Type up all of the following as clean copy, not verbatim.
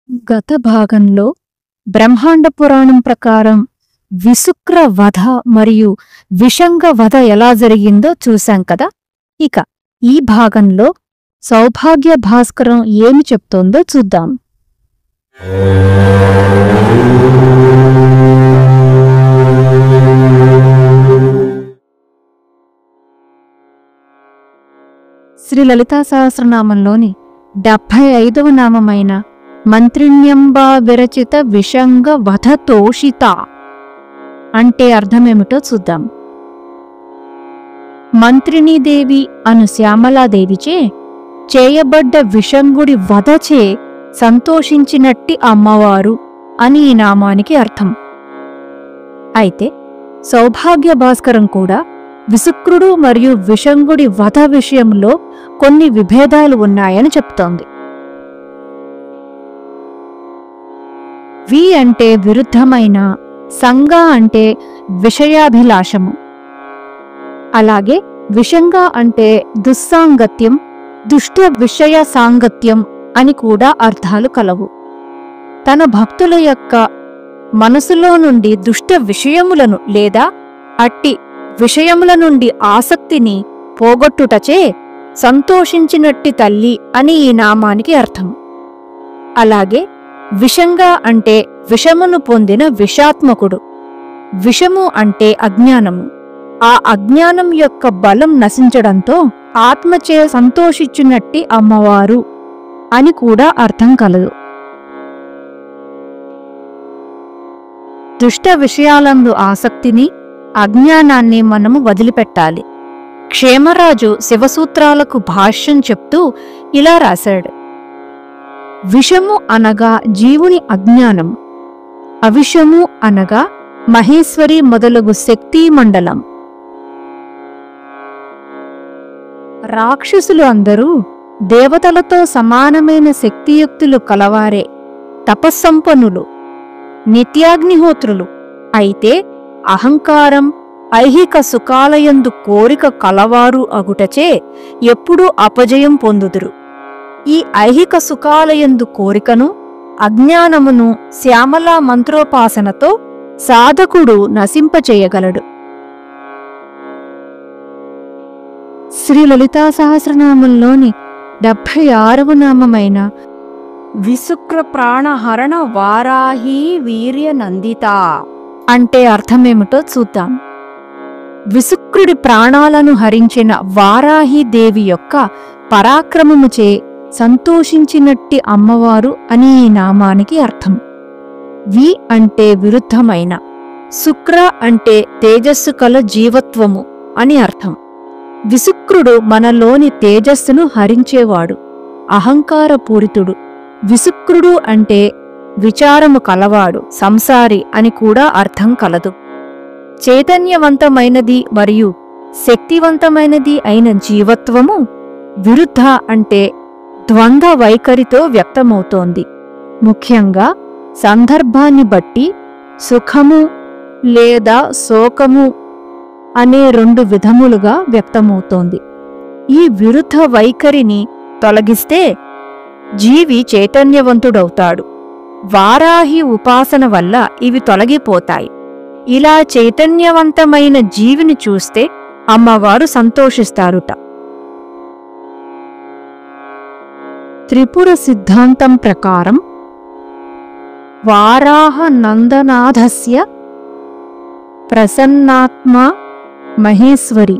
గత భాగంలో బ్రహ్మాండ పురాణం ప్రకారం విశుక్ర వధ మరియు విషంగ వధ ఎలా జరిగిందో చూశాం కదా. ఇక ఈ భాగంలో సౌభాగ్య భాస్కరం ఏమి చెప్తోందో చూద్దాం. శ్రీ లలితా సహస్రనామంలోని 75వ నామమైన మంత్రిణ్యంబా విరచిత విషంగ వధ తోషిత అంటే అర్థమేమిటో చూద్దాం. మంత్రిణీదేవి అను శ్యామలాదేవిచే చేయబడ్డ విషంగుడి వధచే సంతోషించినట్టి అమ్మవారు అని ఈ నామానికి అర్థం. అయితే సౌభాగ్య భాస్కరం కూడా విశుక్రుడు మరియు విషంగుడి వధ విషయంలో కొన్ని విభేదాలు ఉన్నాయని చెప్తోంది. వి అంటే విరుద్ధమైన, సంగ అంటే విషయాభిలాషము, అలాగే విషంగ అంటే దుస్సాంగత్యం, దుష్ట విషయ సాంగత్యం అని కూడా అర్థాలు కలవు. తన భక్తుల యొక్క మనసులో నుండి దుష్ట విషయములను లేదా అట్టి విషయముల నుండి ఆసక్తిని పోగొట్టుటచే సంతోషించినట్టి తల్లి అని ఈ నామానికి అర్థం. అలాగే విషంగ అంటే విషమును పొందిన విషాత్మకుడు. విషము అంటే అజ్ఞానము. ఆ అజ్ఞానం యొక్క బలం నశించడంతో ఆత్మచే సంతోషించినట్టి అమ్మవారు అని కూడా అర్థం కలదు. దుష్ట విషయాలందు ఆసక్తిని, అజ్ఞానాన్ని మనము వదిలిపెట్టాలి. క్షేమరాజు శివసూత్రాలకు భాష్యం చెప్తూ ఇలా రాశాడు: విషము అనగా జీవుని అజ్ఞానం, అవిషము అనగా మహేశ్వరి మొదలగు శక్తిమండలం. రాక్షసులు అందరూ దేవతలతో సమానమైన శక్తియుక్తులు కలవారే, తపస్సంపన్నులు, నిత్యాగ్నిహోత్రులు. అయితే అహంకారం, ఐహిక సుఖాలయందు కోరిక కలవారు అగుటచే ఎప్పుడూ అపజయం పొందుదురు. ఈ ఐహిక సుఖాలయందు కోరికను, అజ్ఞానమును శ్యామలా మంత్రోపాసనతో సాధకుడు నశింపచేయగలడు. శ్రీ లలితా సహస్రనామంలోని 76వ నామమైన విశుక్ర ప్రాణహరణ వారాహి వీర్య నందిత అంటే అర్థమేమిటో చూద్దాం. విశుక్రుడి ప్రాణాలను హరించిన వారాహీదేవి యొక్క పరాక్రమముచే సంతోషించినట్టి అమ్మవారు అని ఈ నామానికి అర్థం. వి అంటే విరుద్ధమైన, శుక్ర అంటే తేజస్సు కల జీవత్వము అని అర్థం. విశుక్రుడు మనలోని తేజస్సును హరించేవాడు, అహంకారపూరితుడు. విశుక్రుడు అంటే విచారము కలవాడు, సంసారి అని కూడా అర్థం కలదు. చైతన్యవంతమైనది మరియు శక్తివంతమైనది అయిన జీవత్వము విరుద్ధ అంటే ద్వంద్వ వైఖరితో వ్యక్తమవుతోంది. ముఖ్యంగా సందర్భాన్ని బట్టి సుఖము లేదా శోకము అనే 2 విధములుగా వ్యక్తమవుతోంది. ఈ విరుద్ధ వైఖరిని తొలగిస్తే జీవి చైతన్యవంతుడవుతాడు. వారాహి ఉపాసన వల్ల ఇవి తొలగిపోతాయి. ఇలా చైతన్యవంతమైన జీవిని చూస్తే అమ్మవారు సంతోషిస్తారుట. త్రిపుర సిద్ధాంతం ప్రకారం వారాహ నందనాథస్య ప్రసన్నాత్మా మహేశ్వరి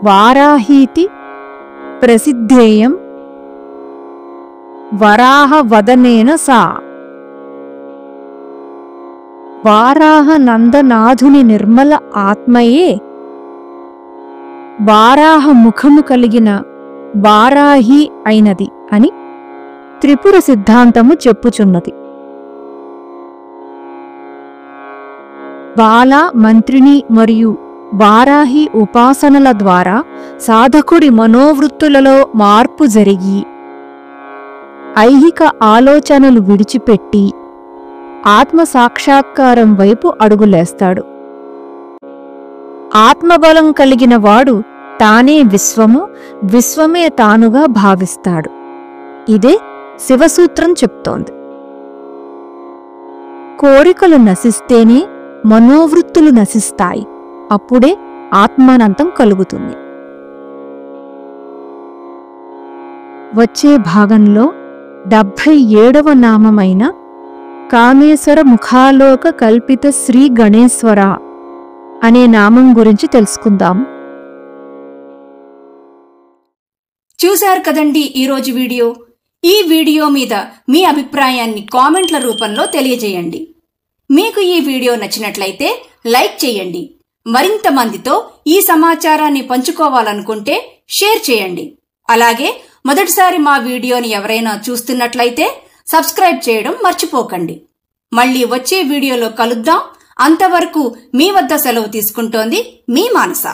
వారాహీతి ప్రసిద్ధేయం వరాహ వదనేన సా. వారాహ నందనాథుని నిర్మల ఆత్మయే వారాహ ముఖము కలిగిన వారాహి అయినది అని త్రిపుర సిద్ధాంతము చెప్పుచున్నది. బాల, మంత్రిని మరియు వారాహి ఉపాసనల ద్వారా సాధకుడి మనోవృత్తులలో మార్పు జరిగి ఐహిక ఆలోచనలు విడిచిపెట్టి ఆత్మసాక్షాత్కారం వైపు అడుగులేస్తాడు. ఆత్మబలం కలిగిన వాడు తానే విశ్వము, విశ్వమే తానుగా భావిస్తాడు. ఇదే శివసూత్రం చెప్తోంది. కోరికలు నశిస్తేనే మనోవృత్తులు నశిస్తాయి. అప్పుడే ఆత్మానంతం కలుగుతుంది. వచ్చే భాగంలో 77వ నామమైన కామేశ్వర ముఖాలోక కల్పిత శ్రీ గణేశ్వర అనే నామం గురించి తెలుసుకుందాం. చూశారు కదండి ఈరోజు వీడియో. ఈ వీడియో మీద మీ అభిప్రాయాన్ని కామెంట్ల రూపంలో తెలియజేయండి. మీకు ఈ వీడియో నచ్చినట్లయితే లైక్ చేయండి. మరింత మందితో ఈ సమాచారాన్ని పంచుకోవాలనుకుంటే షేర్ చేయండి. అలాగే మొదటిసారి మా వీడియోని ఎవరైనా చూస్తున్నట్లయితే సబ్స్క్రైబ్ చేయడం మర్చిపోకండి. మళ్ళీ వచ్చే వీడియోలో కలుద్దాం. అంతవరకు మీ వద్ద సెలవు తీసుకుంటోంది మీ మానస.